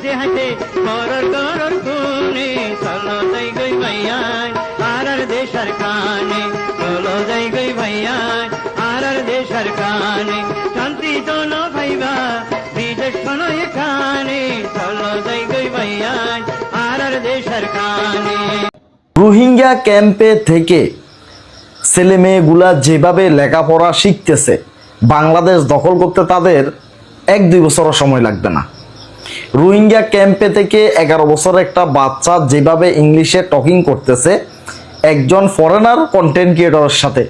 হাসে হাসে করর করর খুনে চলো যাই গই ভাইয়ান আর দেশের কানে চলো যাই গই ভাইয়ান আর দেশের কানে শান্তি জন ভাইবা বিদেশ শোনো এখানে চলো যাই গই ভাইয়ান আর দেশের কানে। রোহিঙ্গা ক্যাম্পে থেকে ছেলে মেয়েগুলা যেভাবে লেখাপড়া শিখতেছে, বাংলাদেশ দখল করতে তাদের 1-2 বছরও সময় লাগবে না। রোহিঙ্গা ক্যাম্পে থেকে 11 বছরের একটা বাচ্চা যেভাবে ইংলিশে টকিং করতেছে একজন ফরেনার কন্টেন্ট ক্রিয়েটরের সাথে,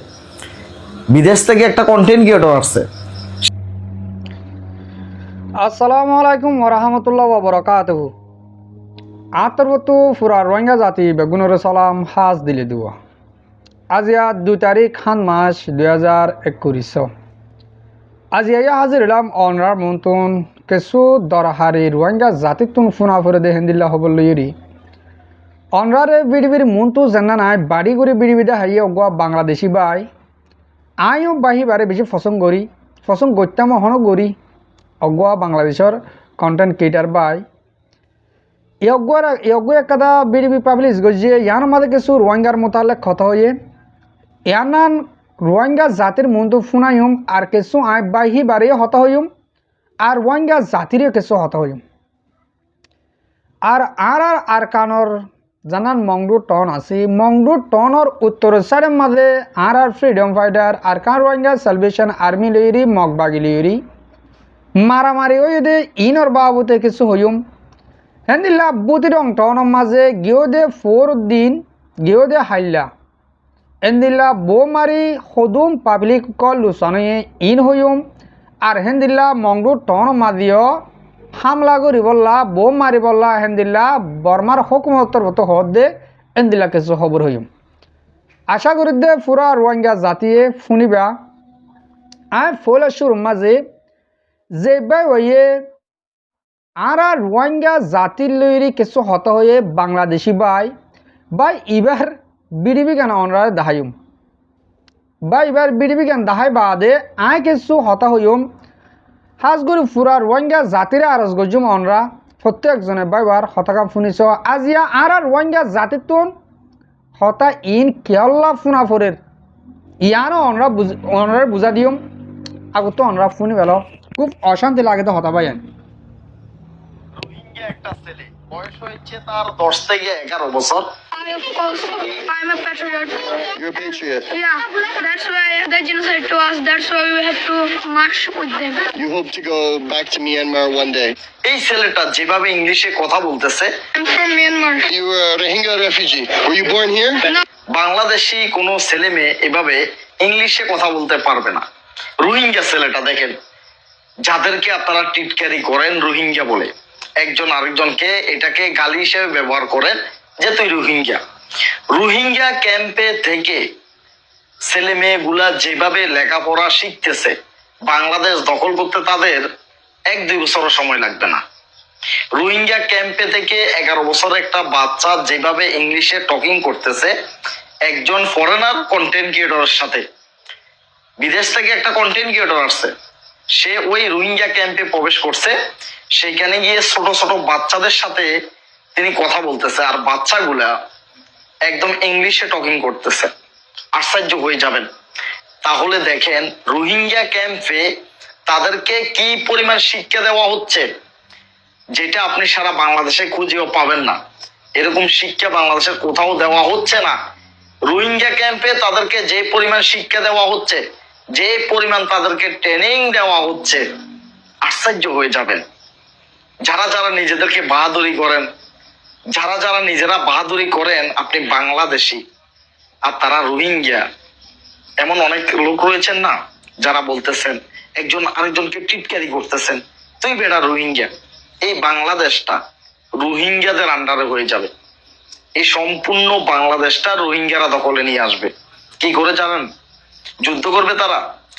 বিদেশ থেকে একটা কন্টেন্ট ক্রিয়েটর আসছে। আসসালামু আলাইকুম ওরহামতুল্লাহ ওবরাকাতুহু। আতরবতু ফুরা রোহিঙ্গা জাতি বেগুনের সালাম হাজ দিলে দিব। আজ 2 তারিখ খান মাস 2021। আজ হাজির এলাম অনরার মন্তুন কিছু দরহারি রোহিঙ্গা জাতি তুন ফুনা ফুরে দেহেন দিল্লা হবল ইরি অনরারে বিড়িবির মন্তু জানা নাই বাড়ি করে বিড়িবিদা হাইয়ে অগুয়া বাংলাদেশি বাই আইও বাহি বারে বেশি ফসং গত্যাম হন গরি অগুয়া বাংলাদেশের কন্টেন্ট ক্রিয়েটার বাই ইয়গুয়া একটা বিড়িবি পাবলিশ গজিয়ে ইয়ার মাঝে কিছু রোহিঙ্গার মোতালেক কথা হয়ে ইয়ানান রোহিঙ্গা জাতির মন্তু ফুনাইম আর কিছু আই বাহি বারে হতা হইম আর রোহিঙ্গা জাতিরও কিছু হতা হইম আর কানর জানান মংডু টন আছে মংডু টনর উত্তর সাইডের মাঝে আর ফ্রিডম ফাইটার আর কান রোহিঙ্গা সালভেশন আর্মি লইরি মগবাগি লইরি মারামারি হয়ে দে ইনর বাবুতে কিছু হইম হেন্দিল্লা বুতি রং টনের মাঝে গিয়েও দে 4 দিন গিয়েও দে হাইল্লা হেন্দিল্লা বো মারি সদুম পাবলিক কল লুচানয়ে ইন হইম আর হেন্দিল্লা মংডু টন মাঝিও হামলা করি বললা বো মারি বললা হেন্দিল্লা বর্মার হুকুমতর মতো হদ দে হেন্দিল্লা কিছু খবর হইম। আশা করি দে পুরা রোহিঙ্গা জাতিয়ে শুনিবা আই ফলেশ্বর মাঝে যে হয়ে আর রোহিঙ্গা জাতির লইরি কিছু হত হয়ে বাংলাদেশি বাই এবার বিডিবি গান অনরা দাহাইম বা এবার বিডিবি গান দাহাই বাদে আই কিছু হতা হইম হাজগুড়ি ফুরা রোহিঙ্গা জাতিরে আরজ গজুম অনরা প্রত্যেকজনে বাইবার হতাকা শুনিছ আজিয়া আর রোহিঙ্গা জাতির তুন হতা ইন কেল্লা ফুনা ফরের ইয়ানো অনরা বুঝা দিম আগত অনরা শুনি পেল খুব অশান্তি লাগে তো হতা পাই একটা ছেলে বয়স হয়েছে তার 10 থেকে 11 বছর। I'm a patriot. You're a patriot. Yeah, that's why they genocide to us. That's why we have to march with them. You hope to go back to Myanmar one day. এই ছেলেটা যেভাবে ইংলিশে কথা বলতেছে, I'm from Myanmar. You were a Rohingya refugee. Were you born here? No. Bangladeshi কোনো ছেলে মেয়ে এভাবে ইংলিশে কথা বলতে পারবে না। রোহিঙ্গা ছেলেটা দেখেন, যাদেরকে আপনারা টিটকারি করেন রোহিঙ্গা বলে, একজন আরেকজনকে এটাকে গালি হিসেবে ব্যবহার করেন যে তুই রোহিঙ্গা। রোহিঙ্গা ক্যাম্পে থেকে ছেলে মেয়েগুলা যেভাবে লেখাপড়া শিখতেছে, বাংলাদেশ দখল করতে তাদের 1-2 বছরও সময় লাগবে না। রোহিঙ্গা ক্যাম্পে থেকে 11 বছরের একটা বাচ্চা যেভাবে ইংলিশে টকিং করতেছে একজন ফরেনার কন্টেন্ট ক্রিয়েটরের সাথে, বিদেশ থেকে একটা কন্টেন্ট ক্রিয়েটর আসছে, সে ওই রোহিঙ্গা ক্যাম্পে প্রবেশ করছে, সেইখানে গিয়ে ছোট ছোট বাচ্চাদের সাথে তিনি কথা বলতেছে আর বাচ্চাগুলা একদম ইংলিশে টকিং করতেছে। আশ্চর্য হয়ে যাবেন। তাহলে দেখেন রোহিঙ্গা ক্যাম্পে তাদেরকে কি পরিমাণ শিক্ষা দেওয়া হচ্ছে, যেটা আপনি সারা বাংলাদেশে খুঁজেও পাবেন না। এরকম শিক্ষা বাংলাদেশের কোথাও দেওয়া হচ্ছে না। রোহিঙ্গা ক্যাম্পে তাদেরকে যে পরিমাণ শিক্ষা দেওয়া হচ্ছে, যে পরিমাণ তাদেরকে ট্রেনিং দেওয়া হচ্ছে, আশ্চর্য হয়ে যাবেন। যারা নিজেদেরকে বাহাদুরি করেন, যারা নিজেরা বাহাদুরি করেন আপনি বাংলাদেশি আর তারা রোহিঙ্গা, এমন অনেক লোক রয়েছেন না যারা বলতেছেন একজন আরেকজনকে টিটকারি করতেছেন তুই বেটা রোহিঙ্গা। এই বাংলাদেশটা রোহিঙ্গাদের আন্ডারে হয়ে যাবে। এই সম্পূর্ণ বাংলাদেশটা রোহিঙ্গারা দখলে নিয়ে আসবে। কি করে জানেন? যুদ্ধ করবে তারা?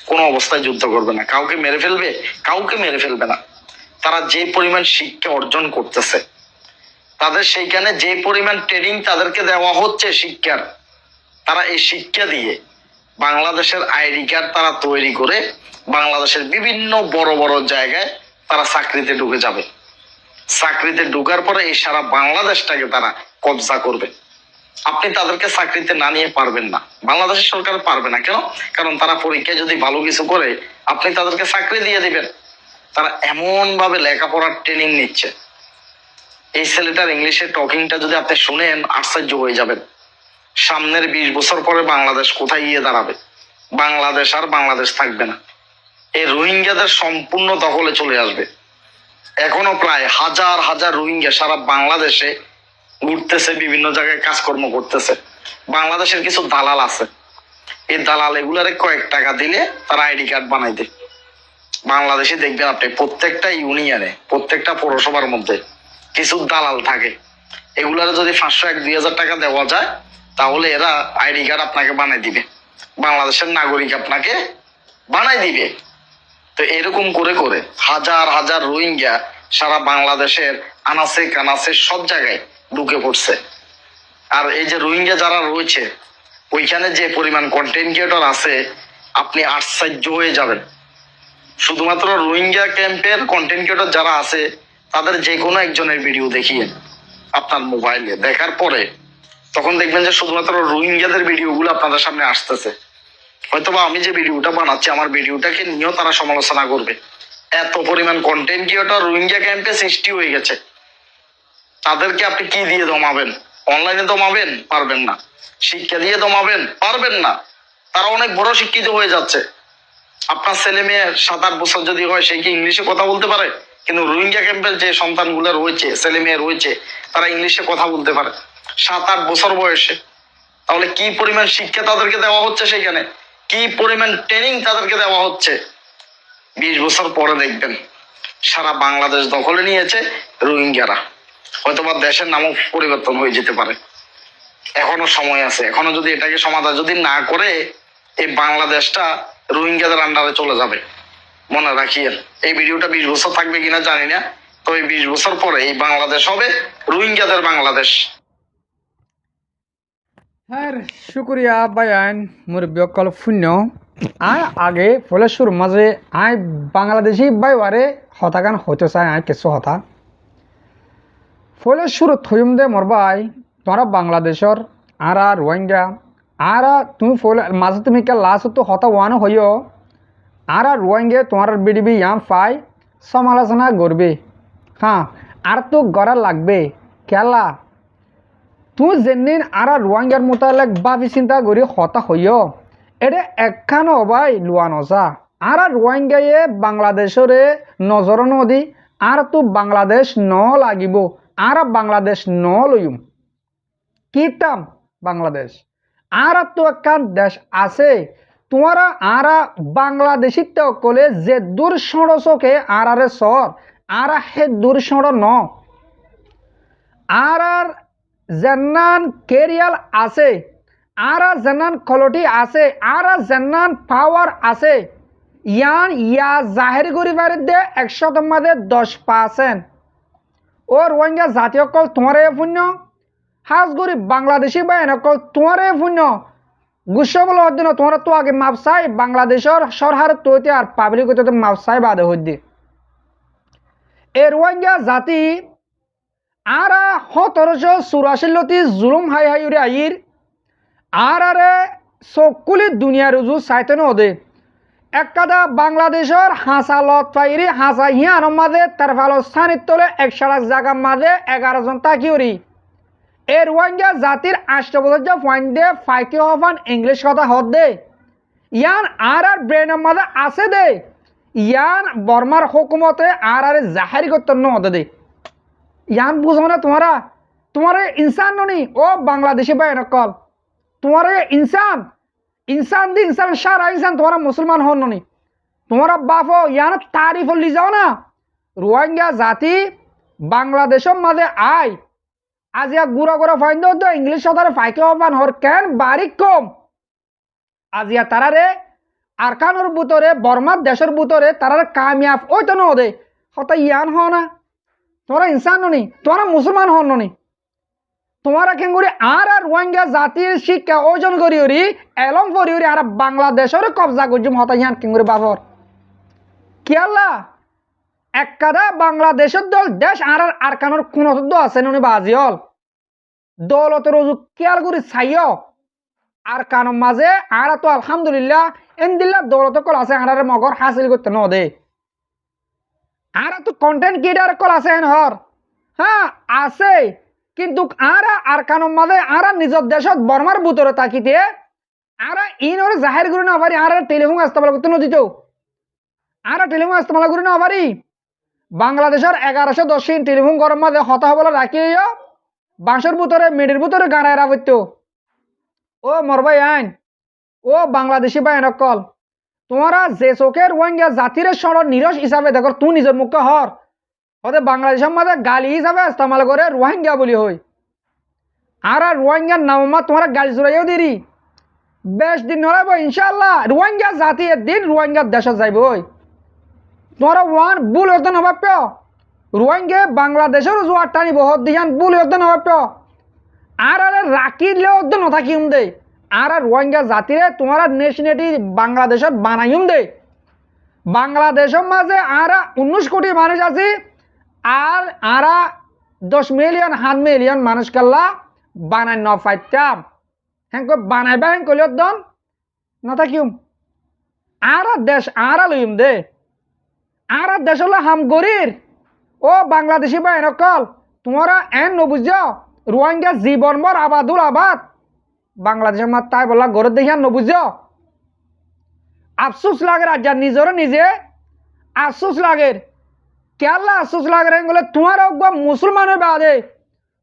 কোনো অবস্থায় যুদ্ধ করবে না। কাউকে মেরে ফেলবে? কাউকে মেরে ফেলবে না। তারা যে পরিমাণ শিক্ষা অর্জন করতেছে, তাদের সেইখানে যে পরিমাণ ট্রেনিং তাদেরকে দেওয়া হচ্ছে শিক্ষার, তারা এই শিক্ষা দিয়ে বাংলাদেশের আইডি কার্ড তারা তৈরি করে বাংলাদেশের বিভিন্ন বড় বড় জায়গায় তারা চাকরিতে ঢুকে যাবে। চাকরিতে ঢোকার পরে এই সারা বাংলাদেশটাকে তারা কবজা করবে। আপনি তাদেরকে চাকরিতে না নিয়ে পারবেন না, বাংলাদেশের সরকার পারবে না। কেন? কারণ তারা পরীক্ষায় যদি ভালো কিছু করে আপনি তাদেরকে চাকরি দিয়ে দিবেন। তারা এমন ভাবে লেখাপড়ার ট্রেনিং নিচ্ছে, এই ছেলেটার ইংলিশের টকিংটা যদি আপনি শুনেন আশ্চর্য হয়ে যাবেন। সামনের 20 বছর পরে বাংলাদেশ কোথায় গিয়ে দাঁড়াবে? বাংলাদেশ আর বাংলাদেশ থাকবে না, এই রোহিঙ্গাদের সম্পূর্ণ দখলে চলে আসবে। এখনো প্রায় হাজার হাজার রোহিঙ্গা সারা বাংলাদেশে ঘুরতেছে, বিভিন্ন জায়গায় কাজকর্ম করতেছে। বাংলাদেশের কিছু দালাল আছে, এই দালাল এগুলারে কয়েক টাকা দিলে তারা আইডি কার্ড বানাই দেয়। বাংলাদেশে দেখবেন আপনি প্রত্যেকটা ইউনিয়নে, প্রত্যেকটা পৌরসভার মধ্যে কিছু দালাল থাকে। এগুলারে যদি 500-1-2 হাজার টাকা দেওয়া যায় তাহলে এরা আইডি কার্ড আপনাকে বানাই দিবে, বাংলাদেশের নাগরিক আপনাকে বানাই দিবে। তো এরকম করে করে হাজার হাজার রোহিঙ্গা সারা বাংলাদেশের আনাচে কানাচে সব জায়গায় ঢুকে পড়ছে। আর এই যে রোহিঙ্গা যারা রয়েছে ওইখানে যে পরিমাণ কন্টেন্ট ক্রিয়েটর আছে আপনি আশ্চর্য হয়ে যাবেন। শুধুমাত্র রোহিঙ্গা ক্যাম্পের কন্টেন্ট ক্রিয়েটর যারা আছে তাদের যে কোনো একজনের ভিডিও দেখিয়ে আপনার মোবাইলে দেখার পরে তখন দেখবেন যে শুধুমাত্র রোহিঙ্গাদের ভিডিওগুলো আপনাদের সামনে আসতেছে। হয়তোবা আমি যে ভিডিওটা বানাচ্ছি আমার ভিডিওটাকে নিয়েও তারা সমালোচনা করবে। এত পরিমাণ কন্টেন্ট ক্রিয়েটর রোহিঙ্গা ক্যাম্পে সৃষ্টি হয়ে গেছে। তাদেরকে আপনি কি দিয়ে দমাবেন? অনলাইনে দমাবেন? পারবেন না। শিক্ষা দিয়ে দমাবেন? পারবেন না। তারা অনেক বড় শিক্ষিত হয়ে যাচ্ছে। আপনার ছেলে মেয়ে 7-8 বছর যদি হয় সে কি ইংলিশে কথা বলতে পারে? কিন্তু রোহিঙ্গা ক্যাম্পের যে সন্তানগুলো রয়েছে, ছেলে মেয়ে রয়েছে, তারা ইংলিশে কথা বলতে পারে 7-8 বছর বয়সে। তাহলে কি পরিমাণ শিক্ষা তাদেরকে দেওয়া হচ্ছে, সেখানে কি পরিমাণ ট্রেনিং তাদেরকে দেওয়া হচ্ছে। 20 বছর পরে দেখবেন সারা বাংলাদেশ দখলে নিয়েছে রোহিঙ্গারা। হয়তোবা দেশের নামও পরিবর্তন হয়ে যেতে পারে। এখনো সময় আছে। এখনো যদি এটাকে সমাধান যদি না করে এই বাংলাদেশটা রোহিঙ্গাদের আন্ডারে চলে যাবে। মনে রাখিয়েন, এই ভিডিওটা 20 বছর থাকবে কিনা জানি না, তো এই 20 বছর পরে এই বাংলাদেশ হবে রোহিঙ্গাদের বাংলাদেশ। হ্যাঁ, শুক্রিয়া বায়ান মুরব্বীসকল শূন্য। আই আগে ফলেশ্বর মাঝে আই বাংলাদেশি বাইবারে হতাগান হইতে চাই। আই কিছু হতা ফলেশ্বর থইম দে মরবাই তোমরা বাংলাদেশর আর রোহিঙ্গা আর তুমি মাঝে তুমি কে লাস্ট তো হতা ওয়ান হইও আর রোহিঙ্গে তোমার বিডিবি ইয়াম পাই সমালোচনা করবে। হ্যাঁ, আর তো গড়া লাগবে খেলা। তুই যেদিন আর রোহিঙ্গার মোতালেক ভাবি চিন্তা করি হতা হইও এটা একখান হবাই লোৱা নজা। আর রোহিঙ্গায়ে বাংলাদেশরে নজর নদী আর তো বাংলাদেশ ন লাগিব আর বাংলাদেশ ন লইম কিতাম বাংলাদেশ আর তো একখান দেশ আছে। তোমারা আর বাংলাদেশিত কলে যে দূর সড়কে আর সর আর হে দূর সড় ন আর জেনান কেরিয়াল আছে আর জেনান কলটি আছে আর জেনান পাওয়ার আছে ইয়ান ইয়া জাহের করি পারে দে 100 মধ্যে 10%। ও রোহিঙ্গা জাতীয় কল তোমারে শূন্য হাজগুড়ি বাংলাদেশি বাইন কল তোমারে শূন্য গুসা বলে হদ্দিন তোমরা তো আগে মাপসাই বাংলাদেশের সরকার তৈতে আর পাবলিক মাপসাই বাদে হদ্দি এ রোহিঙ্গা জাতি আর 1784 জুলুম হাই হাই উড়ে আইর আর আরে চকুলি দুনিয়া রুজু চাইতেন ওদে একাদা বাংলাদেশের হাঁসা লত পাইরি হাঁসা হিয়ার মাঝে তার ভালো স্থানিত তোলে 100 জায়গার মাঝে 11 জন তাকিউরি এ রোহিঙ্গা জাতির 8 বছর পয়েন্টে ফাইকে হফান ইংলিশ কথা হদ দে ইয়ান আর ব্রেনের মাঝে আছে দে ইয়ান বর্মার হুকুমতে আর জাহারি করতে নদে দে ইয়ান বুঝো না তোমারে ইনসান ননি ও বাংলাদেশি ভাই নকল তোমারে ইনসান ইনসান দি ইনসান সারা ইনসান তোমারা মুসলমান হন ননি তোমারা বাপ ইয়ান তারিফ লি যাও না। রোহিঙ্গা জাতি বাংলাদেশের মাঝে আয় আজিয়া গুড়া গুড়া ফাইন দো ইংলিশ সদারে ফাইকে হবান হর কেন বারিক কম আজিয়া তারারে আরকানোর বুতরে বর্মার দেশের বুতরে তারারে কামিয়াব ওই তো নদে হতা ইয়ান হ না। তোমরা ইনসান ননি, তোমরা মুসলমান হন ননি। তোমরা কেঙ্গুরি আর রোহিঙ্গা জাতির শিক্ষা অর্জন করি এলং করি আর বাংলাদেশের কবজা করছুম হতা ইয়ান কেঙ্গুরি বাবর কি আল্লাহ এককাদা বাংলাদেশের দল দেশ আর আরকানোর কোন শব্দ আছে নুনি বাজিয়ল দৌলতের রজু খেয়াল করে চাইও আর কানোর মাঝে আর তো আলহামদুলিল্লাহ এমদিল্লা দৌলত কল আছে আর মগর হাসিল করতে ন দে আর তো কন্টেন্ট ক্রিয়েটার কল আছে হর হ্যাঁ আছে কিন্তু আর কানোর মাঝে আর নিজের দেশত বর্মার ভিতরে তাকিতে আর ইনরে জাহির করে না পারি আর টেলিফোন ইস্তেমাল করতে নদীত আর টেলিফোন ইস্তেমাল করে না পারি বাংলাদেশের 1110 টেলিফোন গরম মাঝে হতা হবলা রাখিও বাঁশের ভিতরে মেডির ভিতরে গাড়ায় রাখত ও মরবাই আইন ও বাংলাদেশি ভাই নকল তোমরা যে চোখের রোহিঙ্গা জাতির সর নিরস হিসাবে দেখো তুই নিজের মুখে হর ওদের বাংলাদেশের মাঝে গালি হিসাবে ইস্তেমাল করে রোহিঙ্গা বলি হই আর রোহিঙ্গার নামা তোমরা গালি জোড়াইও দিরি বেশ দিন নড়াইব ইনশাল্লাহ রোহিঙ্গা জাতি দিন রোহিঙ্গার দেশে যাইব তোমরা ওয়ান ভুল হতে নভাব্য রোহিঙ্গা বাংলাদেশের জোয়ার টানি বহুত দিয়ান ভুল হতে নভাব্য আর রাখিলেও তো নথাকিম দে আর রোহিঙ্গা জাতিরে তোমার নেশনেটি বাংলাদেশত বানাইম দে বাংলাদেশের মাঝে আর 19 কোটি মানুষ আছে আর 10 মিলিয়ন 7 মিলিয়ন মানুষ কাল্লা বানাই ন পাইতাম হ্যাঁ বানাইবা হ্যাঁ কলিয়ত দন নথাকিম আর দেশ আর লইম দে আর দেশ হলো হামগরির ও বাংলাদেশি ভাই নকল তোমরা এন নবুঝ রোহিঙ্গা জীবনভর আবাদুল আবাদ বাংলাদেশের মাত তাই বলা গরত দেখিয়া নবুঝ আফসোস লাগে রাজা নিজের নিজে আফসোস লাগে কেলা আফসোস লাগে বলে তোমার মুসলমান হয়ে বাদে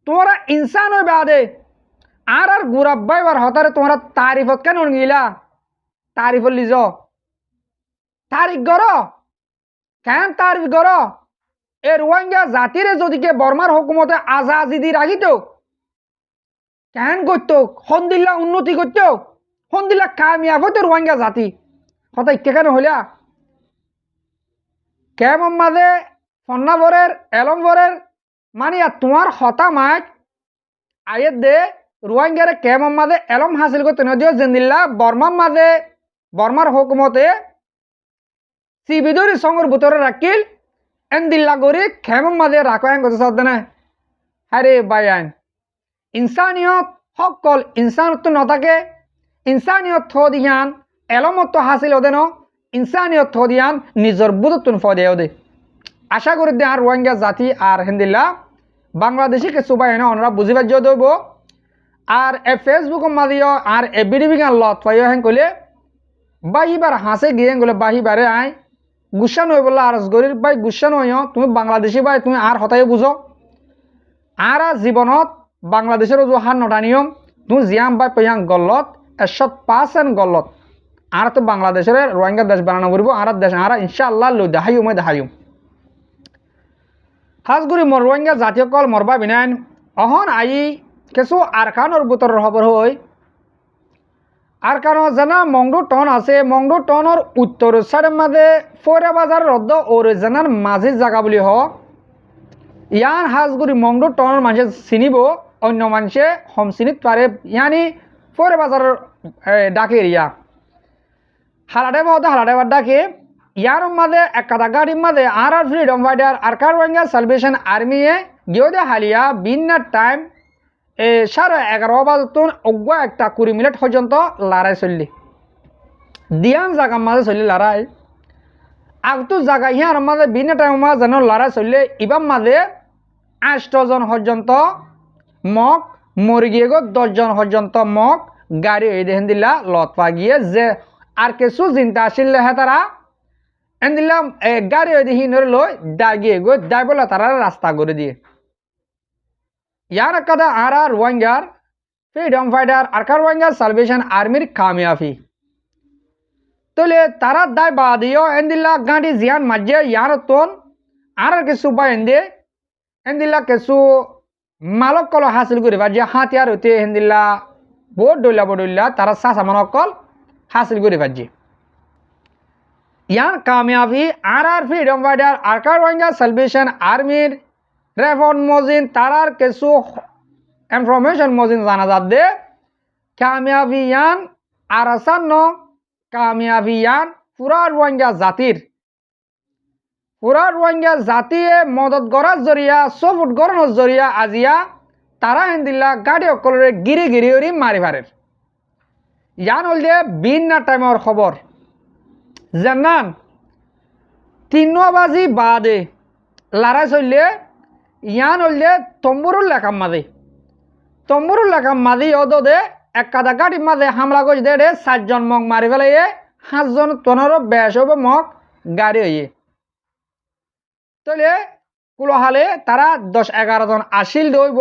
তোমরা ইনসান হয়ে বাদে আর গুরাব্বাই বার হতারে তোমরা তারিফত কেন গিলা তারিফ লিজ তারিফ গর কেন তারিফ গর এ রোহিঙ্গা জাতিরে যদি কে বর্মার হুকুমতে আজাদি রাখিত কেন করত হন্দিল্লা উন্নতি করত হন্দিল্লা কামিয়াব হইতো রোহিঙ্গা জাতি হতাই কেন হইলা কেমন মাঝে ফন্নাবরের এলমবরের মানে তোমার হতা মাক আয়ের দে রোহিঙ্গারে কেমন মাঝে এলম হাসিল করতে নদীয় জেন্দিল্লা বর্মার মাঝে বর্মার হুকুমতে সিবিদরি সঙ্গর ভিতরে রাখিল এন্দিল্লা গরি খেমম মাঝে রাখো এন কথা সাথে না আরে বায়ান ইনসানিয়ত সকল ইনসানত তো নথাকে ইনসানিয়ত থ দিয়ান এলমত তো হাসিল ওদে ন ইনসানিয়ত থ দিয়ান নিজের বুধতুন ফ দেয় ওদে আশা করি দে আর রোহিঙ্গা জাতি আর হিন্দিল্লা বাংলাদেশি কে সুবাই এনে ওনারা বুঝিবার জয় দেব আর এ ফেসবুক মাদিও আর এ বিডিবি গান লত পাইও হেন কইলে বাহিবার হাসে গিয়ে গেলে বাহিবারে আয় গুসা নয় বললা আর গরির ভাই গুসা নয় তুমি বাংলাদেশি ভাই তুমি আর হতাই বুঝো আর জীবনত বাংলাদেশের যে হার নটা নিয়ম তুমি জিয়াম ভাই পেয়াং গলত 100% গলত আর তো বাংলাদেশের রোহিঙ্গা দেশ বানানো করবো আর দেশ আর ইনশাআল্লাহ লই দেখাইও মই দেখাইও হাজগুড়ি মর রোহিঙ্গা জাতীয় কল মরবা বিনাইন অহন আই কিছু আরকানোর বুতরের খবর হই আরকানো জানা মংডু টন আছে মংডু টনের উত্তর সাইডের মাঝে ফয়রা বাজার রদ্দ ওরিজিনাল মাঝি জায়গা বলি হ ইয়ান হাজগুড়ি মংডু টনের মানুষে চিনিব অন্য মানুষে হম চিনিত পারে ইয়ানি ফয়রা বাজারের ডাকে এরিয়া হালাডাইবার ডাকে ইয়ার মাঝে একটা গাড়ির মাঝে আর ফ্রিডম ফাইটার আর রোহিঙ্গা সালভেশন আর্মিয়ে গিয়ে হালিয়া বিন্নার টাইম 11:30 বাজতুন অজ্ঞা একটা 20 মিনিট পর্যন্ত লড়াই চললি দিয়ান জায়গার মাঝে চললি লড়াই আগতো জায়গা ইয়ার মাঝে বিনা টাইম মাঝে যেন লড়াই চললে ইবার মাঝে 8 জন পর্যন্ত মগ মরি গিয়ে গো 10 জন পর্যন্ত মগ গাড়ি এই দেখেন দিলা লত পা গিয়ে যে আর কিছু চিন্তা আসলে হ্যাঁ তারা এন দিলাম গাড়ি ওই দেখি লই দাগিয়ে গো দাই বলে তারা রাস্তা করে দিয়ে ইয়ার কাদা আর রোহিঙ্গার ফ্রিডম ফাইটার আর রোহিঙ্গা সালভেশন আর্মির কামিয়াবি তোলে তারা দায় বাদিও এন্দিল্লা গাঁটি জিয়ান মাঝে ইয়ার তোন আর কিছু বা এন্দিল্লা কিছু মালক কল হাসিল করিবা যে হাতিয়ার হইতে এন্দিল্লা বহুত ডইলা তারা সামান কল হাসিল করিবা যে ইয়ার কামিয়াবি আর ফ্রিডম ফাইটার আর রোহিঙ্গা সালভেশন আর্মির রেফন মজিন তারার কিছু ইনফরমেশন মজিন জানা যাত দে কামিয়াবিয়ান আর আসান কামিয়াবিয়ান পুরা রোহিঙ্গা জাতির পুরা রোহিঙ্গা জাতিয়ে মদত করার জরিয়া সফুট গরণের জরিয়া আজিয়া তারা হেন্দিল্লা গাড়ি অকলরে গিরি গিরি ওরি মারি ফারের ইয়ান হল যে বিনা টাইমর খবর জানান 3 বাজি বাদে লড়াই চললে ইয়ান হল যে তম্বুরুল লেখাম মাঝে অদে এক কাদা গাড়ির মাঝে হামলা করে দে 7 জন মগ মারি ফেলাইয়ে 5 জন 15 বেশ হবে মগ গাড়ি হইয়ে তাহলে কুলহালে তারা 10-11 জন আসিল দইব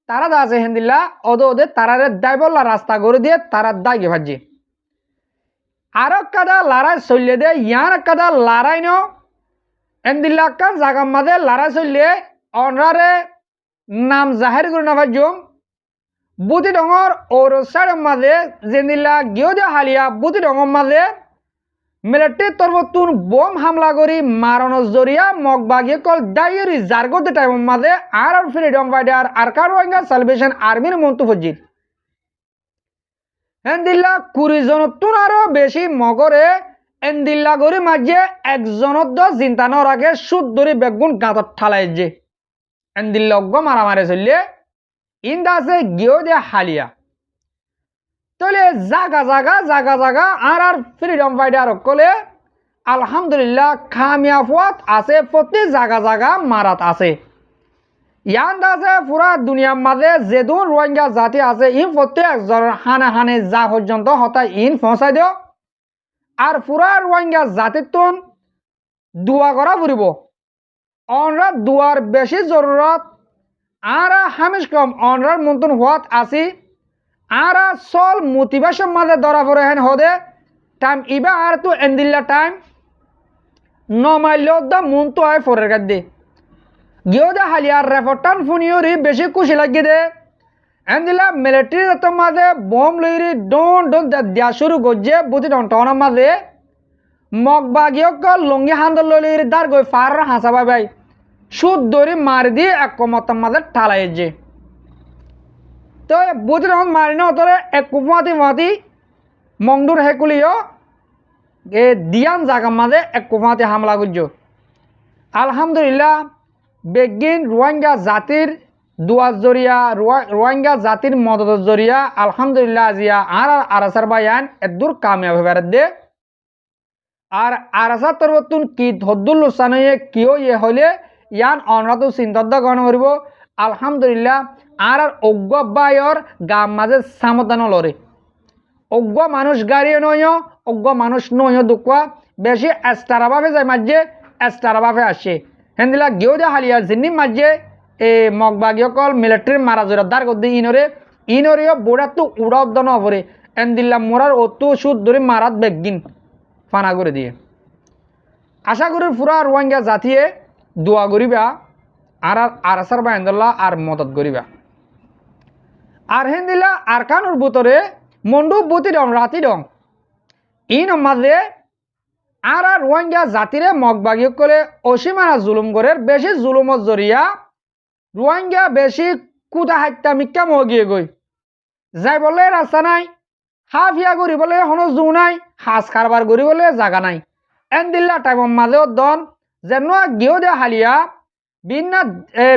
তারা দা আছে হেন্দিল্লা ওদে তারারে দাইবল্লা রাস্তা করে দিয়ে তারা দাইগে ভাজি আর কাদা লড়াই চললে দে ইয়ার কাদা লড়াই ন হেন্দিল্লা কান জাগার মাঝে লড়াই চললে অনরারে নাম জাহের করে না ভাজুম বুতি ডঙর ওর সাইডের মাঝে জেন্দিল্লা গিয়ে দে হালিয়া বুতি ডঙর মাঝে মিলিটারি তরফতুন বোম হামলা করি মারানোর জরিয়া মগ বাগিয়ে কল ডাইরি জারগতে টাইমের মাঝে আর ফ্রিডম ফাইটার আর রোহিঙ্গা সালভেশন আর্মির মন্তু ফজির এন্দিল্লা 20 জনতুন আরো বেশি মগরে এন্দিল্লা গরি মাঝে একজনত চিন্তা ন রাখে সুদ ধরি বেগুন গাঁতত ঠালাই যে এন্দিল্লা অজ্ঞ মারামারি চললে ইন্দা আছে গিয়ে দে হালিয়া তাহলে জাগা আর ফ্রিডম ফাইটার কলে আলহামদুলিল্লাহ খামিয়াফত আছে প্রতি জাগা মারাত আছে ইয়ান আছে পুরা দুনিয়ার মাঝে যেদুন রোহিঙ্গা জাতি আছে ইন প্রত্যেক জনের হানে যা পর্যন্ত হতাই ইন পৌঁছাই দিও আর পুরা রোহিঙ্গা জাতির তুন দোয়া করা ফুরিব অনরা দুয়ার বেশি জরুরত আর হামিশ কম অনরার মন্তন হওয়াত আসি আর সল মোটিভেশন মাঝে ধরা পড়ে হেন হদে টাইম ইবা আর তো এন্দিল্লা টাইম নমাইলেও দা মন তো হয় ফোরের গাদ্দে গিয়েও দে হালিয়ার রেপোর্টান ফুনিওরি বেশি খুশি লাগি দে এন্দিল্লা মিলিটারি তো মাঝে বোম লইরি ডন দিয়া শুরু করছে বুঝি টনের মাঝে মগ বাগিয়ে লঙ্গি হান্দর লইরি দার গই ফার হাসা ভাই সুদ ধরি মারি দিয়ে এক কমতার মাঝে ঠালাই যে তো বুঝি তখন মারি না তোরে এক কুফাতি মংডুর হেকুলিও এ দিয়ান জাগার মাঝে এক কুফাতি হামলা করছ আলহামদুলিল্লাহ বেগিন রোহিঙ্গা জাতির দুয়ার জরিয়া রোহিঙ্গা জাতির মদতের জরিয়া আলহামদুলিল্লাহ আজিয়া আর আরাসার বায়ান এদূর কামিয়াব হবার দে আর আরাসার তরফতুন কি হদ্দুল লোসানয়ে কিও ইয়ে হলে ইয়ান অনরা তো চিন্তা গ্রহণ করব আলহামদুলিল্লাহ আর অজ্ঞ বায়র গাম মাঝে সামদান লড়ে অজ্ঞ মানুষ গাড়িয়ে নয় অজ্ঞ মানুষ নয় দুঃখা বেশি এস্টারা বাফে যায় মাঝে এস্টারা বাফে আসে হেন্দিলা গিয়েও দে হালিয়া জিনি মাঝে এ মগবাগীয় কল মিলিটারি মারা জোরা দার করতে ইনরেও বোড়া তো উড়াও দন অপরে এন্দিল্লা মোরার অতো সুদ ধরে মারাত বেগিন ফানা করে দিয়ে আশা করি পুরা রোহিঙ্গা জাতিয়ে দোয়া করিবা আর আসার বায়ন্দুল্লাহ আর মদত করিবা আর হেন্দিলা আর কানুর বুতরে মন্ডু বুতি ডং রাতি ডং ইন মাঝে আর রোহিঙ্গা জাতিরে মগবাগী করে অসীমানা জুলুম করে বেশি জুলুমত জরিয়া রোহিঙ্গা বেশি কুদা হাত্যা মিক্কা মগিয়ে গই যাই বলে রাস্তা নাই হাফিয়া করি বলে হনো জু নাই হাঁস কারবার করি বলে জাগা নাই এন্দিল্লা টাইমের মাঝে দন যেন গিয়েও দে হালিয়া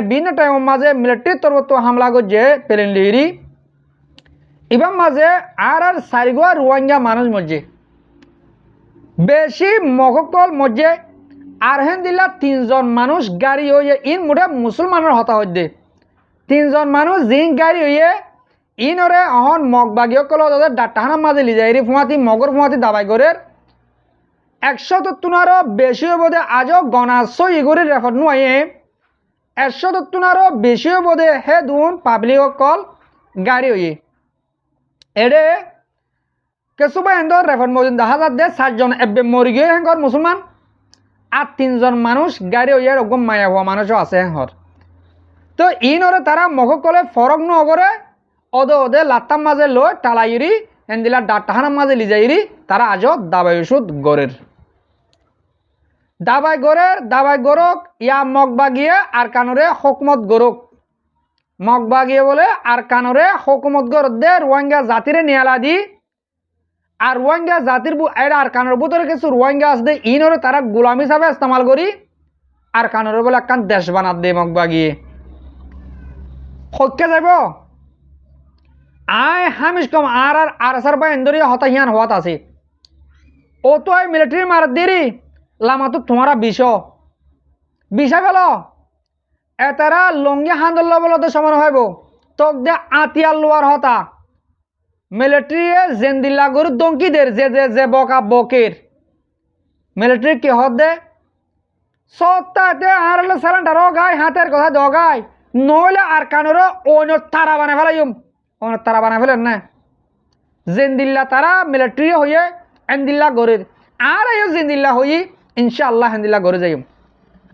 ভিন্ন টাইমের মাঝে মিলিটারি তরফ হামলা করছে প্লেন লিহিরি এবার মাঝে আর সারিগোয়া রোহিঙ্গা মানুষ মধ্যে বেশি মকল মধ্যে আর হেন্দিল্লা 3 জন মানুষ গাড়ি হয়ে ইন মুঠে মুসলমানের হতা হইতে 3 জন মানুষ জিন গাড়ি হয়ে ইনরে অহন মগ বাগিয়ে কল ডাটাহানার মাঝে লিজাইরি ফুঁয়াতি মগর ফুঁয়াতি দাবাই করে 100 বেশি বোধে আজও গণাশো ইগরি রেফার নুয়ে 100 বেশি বোধে হে দুন পাবলিক কল গাড়ি হয়ে এডে কেসুবা এন্দর রেফার মজিন দেখা দে 7 জন এবে মরি গিয়ে হেঙ্কর মুসলমান আর 3 জন মানুষ গাড়ি হয়ে ওরকম মায়া হওয়া মানুষও আছে হেঙ্কর তো ইনরে তারা মগ কলে ফরক নগরে ওদে লাত্তার মাঝে লই টালাইরি এন্দিলা ডাটাহানার মাঝে লিজাইরি তারা আজও দাবাই ওষুধ গড়ের দাবাই গরক ইয়া মগবাগিয়ে আর কানরে হকমত গরক মগবাগিয়ে বলে আর কানরে হকুমত গরত দে রোহিঙ্গা জাতিরে নিয়ালা দি আর রোহিঙ্গা জাতির আর কানের ভিতরে কিছু রোহিঙ্গা আছে ইনরে তারা গোলাম হিসাবে ইস্তেমাল করি আর কানোর বলে একখান দেশ বানাত দে মগ বাগিয়ে সত্যে যাব আয় হামিশ কম আর আসার বা এন্দরিয়া হতা হিয়ান হওয়াত আছে ও তো মিলিটারি মারাত দেরি লামা তো তোমারা বিষা গেল এতারা লঙ্গি হান্দল বলতে সমান হইব তোক দে আতিয়ার লোয়ার হতা মিলিটারি জেন্দিল্লা গরু দঙ্কিদের যে যে যে বকা বকের মিলিটারি কি হত দে সত্তাতে আর সালান্টার গায় হাতের কথা দগায় নইলে আর কানোর অন্য তারা বানায় ফেলাইম অন্য তারা বানায় ফেলেন না জেন্দিল্লা তারা মিলিটারি হয়ে এন্দিল্লা গরের আর এই জেন্দিল্লা হই ইনশাআল্লাহ হেন্দিল্লা গরে যাইম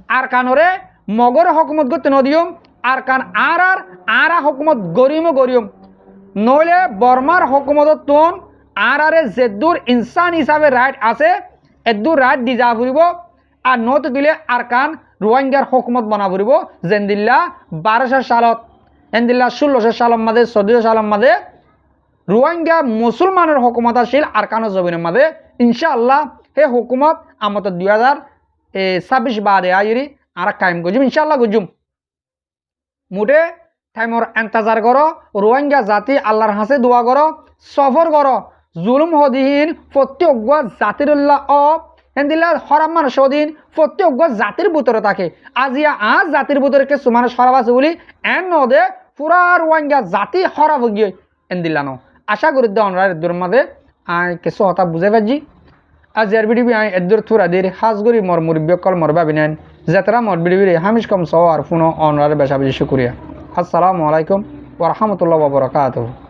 আর কানোরে মগর হকুমত করতে নদিয়ম আর কান আর হকুমত গরিম নইলে বর্মার হকুমত তোন আর যেদূর ইনসান হিসাবে রাইট আছে এদূর রাইট দি যা ফুরিব আর নত দিলে আর কান রোহিঙ্গার হকুমত বনা ফুরিব জেন্দিল্লা 1200 সালত এন্দিল্লা 1600 সালের মাঝে 1400 সালের মাঝে রোহিঙ্গা মুসলমানের হকুমত আছিল আর কানো জমিনের মাঝে ইনশাআল্লাহ হে হুকুমত আমত 2026 বাদে আইরি আর কায়েম গজুম ইনশাআল্লাহ গজুম মুটে টাইমর এন্তাজার করো রোহিঙ্গা জাতি আল্লাহর হাসে দোয়া করো সফর করো জুলুম হদিহীন প্রত্যেক জাতিরুল্লাহ হেন্দিল্লা হরাম মানুষ হদিন প্রত্যেক জাতির ভিতরে থাকে আজিয়া আজ জাতির ভিতরে কিছু মানুষ হরাব আছে বলি এন নদে পুরা রোহিঙ্গা জাতি হরাব গিয়ে এন্দিল্লা ন আশা করি দূর মাঝে কিছু হতা বুঝে পাচ্ছি আজ এর বিডিবি এদুর থুরা দিয়ে হাজগুড়ি মর মুরব্বকল মর ভাবি নেন যাত্রা মর বিডিবি হামিশ কম সহ আর ফোন অনরার বেশা বেশি শুক্রিয়া আসসালামু আলাইকুম ওয়া রাহমাতুল্লাহি ওয়া বারাকাতুহু।